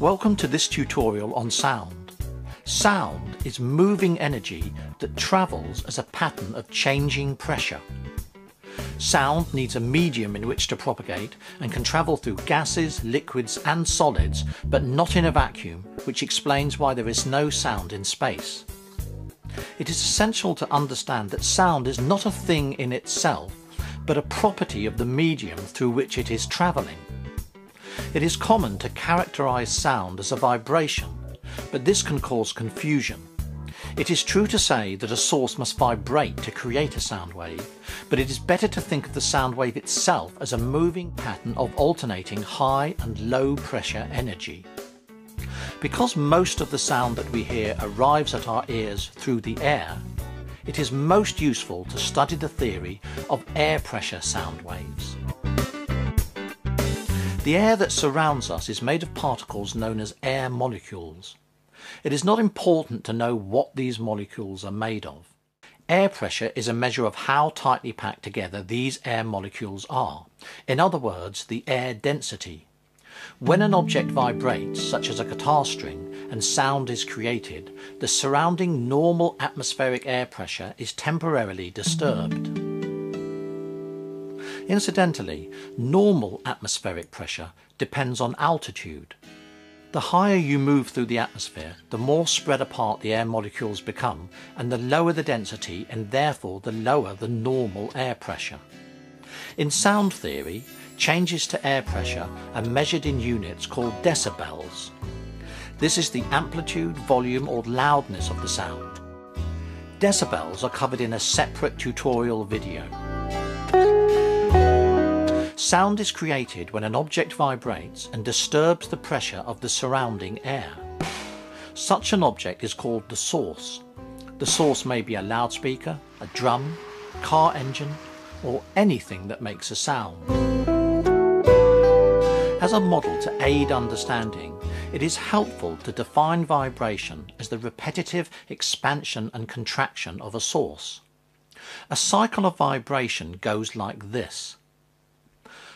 Welcome to this tutorial on sound. Sound is moving energy that travels as a pattern of changing pressure. Sound needs a medium in which to propagate and can travel through gases, liquids and solids, but not in a vacuum, which explains why there is no sound in space. It is essential to understand that sound is not a thing in itself, but a property of the medium through which it is travelling. It is common to characterize sound as a vibration, but this can cause confusion. It is true to say that a source must vibrate to create a sound wave, but it is better to think of the sound wave itself as a moving pattern of alternating high and low pressure energy. Because most of the sound that we hear arrives at our ears through the air, it is most useful to study the theory of air pressure sound waves. The air that surrounds us is made of particles known as air molecules. It is not important to know what these molecules are made of. Air pressure is a measure of how tightly packed together these air molecules are. In other words, the air density. When an object vibrates, such as a guitar string, and sound is created, the surrounding normal atmospheric air pressure is temporarily disturbed. Incidentally, normal atmospheric pressure depends on altitude. The higher you move through the atmosphere, the more spread apart the air molecules become, and the lower the density, and therefore the lower the normal air pressure. In sound theory, changes to air pressure are measured in units called decibels. This is the amplitude, volume or loudness of the sound. Decibels are covered in a separate tutorial video. Sound is created when an object vibrates and disturbs the pressure of the surrounding air. Such an object is called the source. The source may be a loudspeaker, a drum, car engine, or anything that makes a sound. As a model to aid understanding, it is helpful to define vibration as the repetitive expansion and contraction of a source. A cycle of vibration goes like this.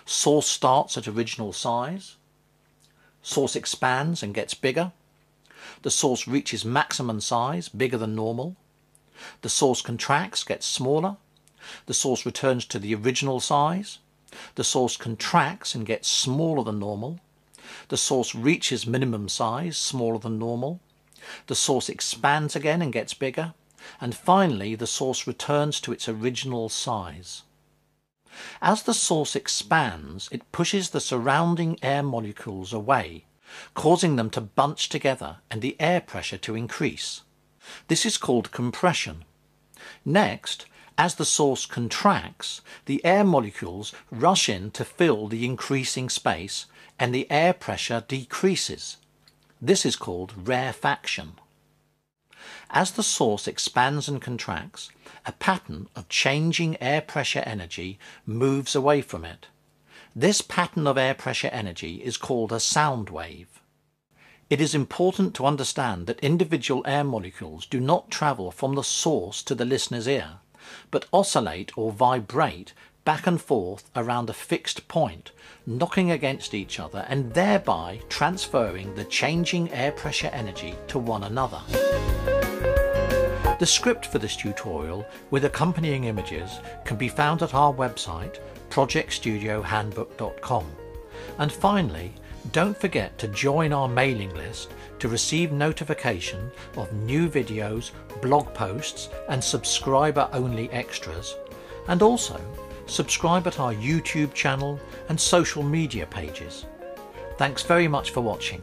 Source starts at original size. Source expands and gets bigger. The source reaches maximum size, bigger than normal. The source contracts, gets smaller. The source returns to the original size. The source contracts and gets smaller than normal. The source reaches minimum size, smaller than normal. The source expands again and gets bigger. And finally, the source returns to its original size. As the source expands, it pushes the surrounding air molecules away, causing them to bunch together and the air pressure to increase. This is called compression. Next, as the source contracts, the air molecules rush in to fill the increasing space and the air pressure decreases. This is called rarefaction. As the source expands and contracts, a pattern of changing air pressure energy moves away from it. This pattern of air pressure energy is called a sound wave. It is important to understand that individual air molecules do not travel from the source to the listener's ear, but oscillate or vibrate back and forth around a fixed point, knocking against each other and thereby transferring the changing air pressure energy to one another. The script for this tutorial with accompanying images can be found at our website projectstudiohandbook.com. And finally, don't forget to join our mailing list to receive notification of new videos, blog posts and subscriber-only extras, and also subscribe at our YouTube channel and social media pages. Thanks very much for watching.